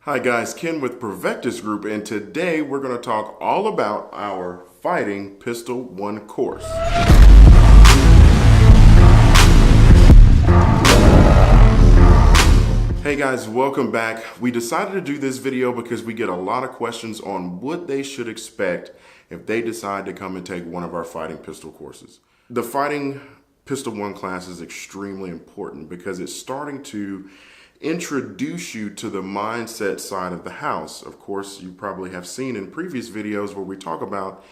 Hi guys, Ken with Provectus Group, and today we're going to talk all about our Fighting Pistol 1 course. Hey guys, welcome back. We decided to do this video because we get a lot of questions on what they should expect if they decide to come and take one of our Fighting Pistol courses. The Fighting Pistol 1 class is extremely important because it's starting to introduce you to the mindset side of the house. Of course, you probably have seen in previous videos where we talk about,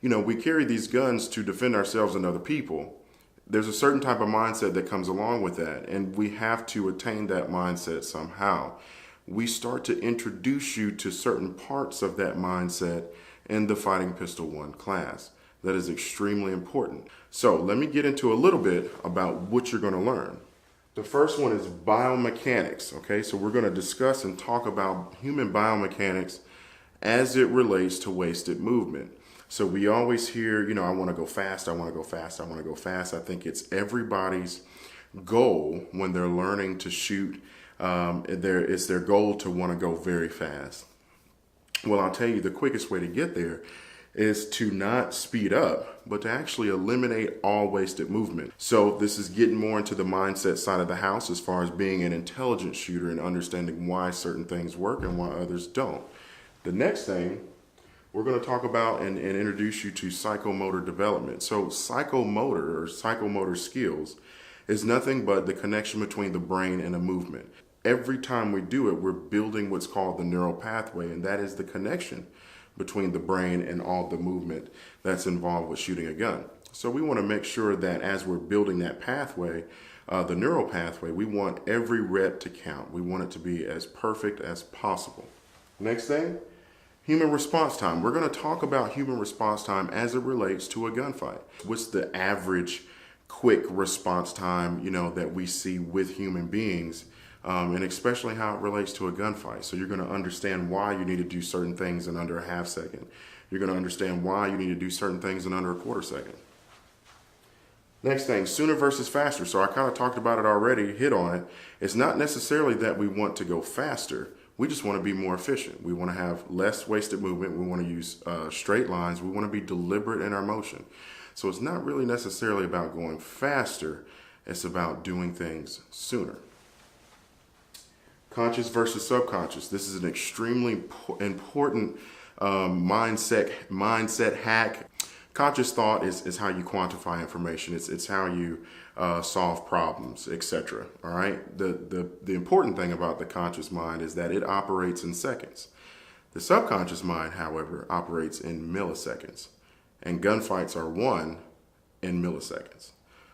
we carry these guns to defend ourselves and other people. There's a certain type of mindset that comes along with that, and we have to attain that mindset somehow. We start to introduce you to certain parts of that mindset in the Fighting Pistol 1 class. That is extremely important. So let me get into a little bit about what you're going to learn. The first one is biomechanics, okay? So we're going to discuss and talk about human biomechanics as it relates to wasted movement. So we always hear, I want to go fast, I want to go fast, I want to go fast. I think it's everybody's goal when they're learning to shoot. It's their goal to want to go very fast. Well, I'll tell you, the quickest way to get there is to not speed up, but to actually eliminate all wasted movement. So this is getting more into the mindset side of the house as far as being an intelligent shooter and understanding why certain things work and why others don't. The next thing we're going to talk about and introduce you to psychomotor development. So psychomotor skills is nothing but the connection between the brain and a movement. Every time we do it, we're building what's called the neural pathway, and that is the connection between the brain and all the movement that's involved with shooting a gun. So we want to make sure that as we're building that pathway, the neural pathway, we want every rep to count. We want it to be as perfect as possible. Next thing, human response time. We're going to talk about human response time as it relates to a gunfight. What's the average quick response time, that we see with human beings? And especially how it relates to a gunfight. So you're going to understand why you need to do certain things in under a half second. You're going to understand why you need to do certain things in under a quarter second. Next thing, sooner versus faster. So I kind of talked about it already, hit on it. It's not necessarily that we want to go faster. We just want to be more efficient. We want to have less wasted movement. We want to use straight lines. We want to be deliberate in our motion. So it's not really necessarily about going faster. It's about doing things sooner. Conscious versus subconscious. This is an extremely important mindset hack. Conscious thought is how you quantify information. It's how you solve problems, etc. All right. The important thing about the conscious mind is that it operates in seconds. The subconscious mind, however, operates in milliseconds, and gunfights are won in milliseconds.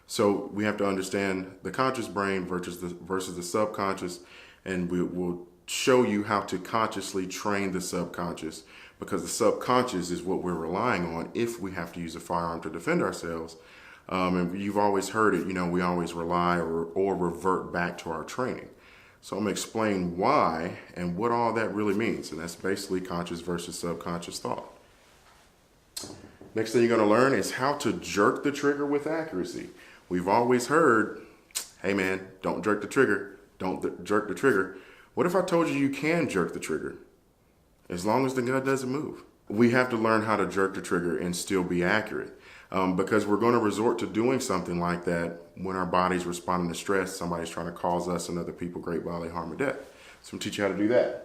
So we have to understand the conscious brain versus the subconscious. And we will show you how to consciously train the subconscious, because the subconscious is what we're relying on if we have to use a firearm to defend ourselves. And you've always heard it, we always rely or revert back to our training. So I'm going to explain why and what all that really means. And that's basically conscious versus subconscious thought. Next thing you're going to learn is how to jerk the trigger with accuracy. We've always heard, hey man, don't jerk the trigger. Don't jerk the trigger. What if I told you can jerk the trigger as long as the gun doesn't move? We have to learn how to jerk the trigger and still be accurate, because we're going to resort to doing something like that when our body's responding to stress. Somebody's trying to cause us and other people great bodily harm or death. So I'm going to teach you how to do that.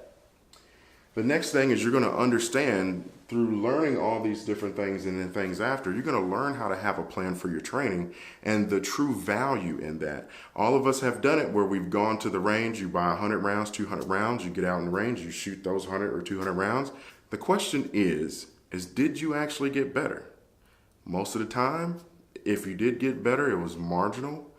The next thing is you're going to understand through learning all these different things and then things after, you're going to learn how to have a plan for your training and the true value in that. All of us have done it where we've gone to the range, you buy 100 rounds, 200 rounds, you get out in the range, you shoot those 100 or 200 rounds. The question is did you actually get better? Most of the time, if you did get better, it was marginal.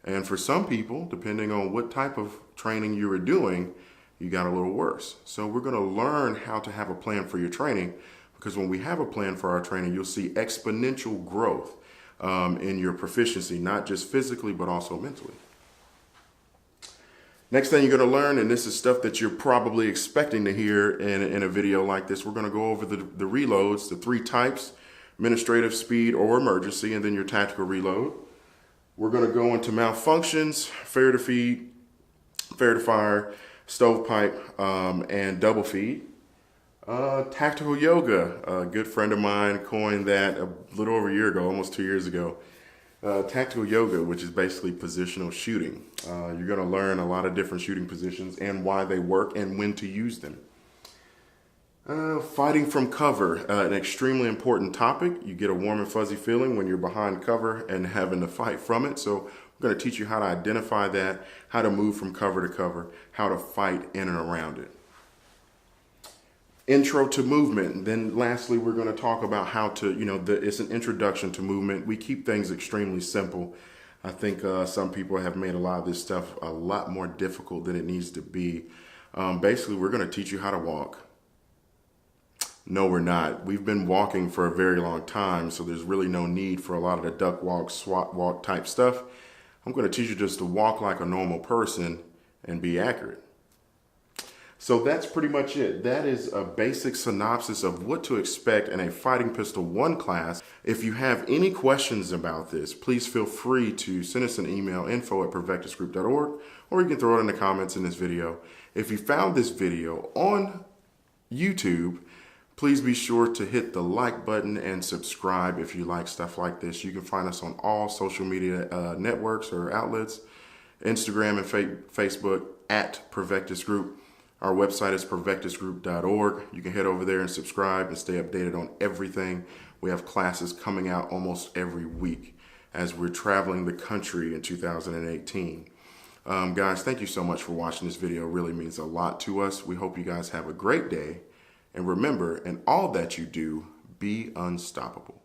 And for some people, depending on what type of training you were doing, you got a little worse. So we're going to learn how to have a plan for your training, because when we have a plan for our training, you'll see exponential growth in your proficiency, not just physically, but also mentally. Next thing you're going to learn, and this is stuff that you're probably expecting to hear in a video like this, we're going to go over the reloads, the 3 types: administrative, speed, or emergency, and then your tactical reload. We're going to go into malfunctions, fair to feed, fair to fire, stovepipe, and double feed. Tactical yoga, a good friend of mine coined that a little over a year ago, almost 2 years ago. Tactical yoga, which is basically positional shooting. You're going to learn a lot of different shooting positions and why they work and when to use them. Fighting from cover, an extremely important topic. You get a warm and fuzzy feeling when you're behind cover and having to fight from it. So we're going to teach you how to identify that, how to move from cover to cover, how to fight in and around it. Intro to movement. Then lastly, we're going to talk about how to, it's an introduction to movement. We keep things extremely simple. I think some people have made a lot of this stuff a lot more difficult than it needs to be. Basically, we're going to teach you how to walk. No, we're not. We've been walking for a very long time, so there's really no need for a lot of the duck walk, SWAT walk type stuff. I'm going to teach you just to walk like a normal person and be accurate. So that's pretty much it. That is a basic synopsis of what to expect in a Fighting Pistol 1 class. If you have any questions about this, please feel free to send us an email, info@provectusgroup.org, or you can throw it in the comments in this video. If you found this video on YouTube, please be sure to hit the like button and subscribe if you like stuff like this. You can find us on all social media networks or outlets, Instagram and Facebook @Provectus Group. Our website is provectusgroup.org. You can head over there and subscribe and stay updated on everything. We have classes coming out almost every week as we're traveling the country in 2018. Guys, thank you so much for watching this video. It really means a lot to us. We hope you guys have a great day. And remember, in all that you do, be unstoppable.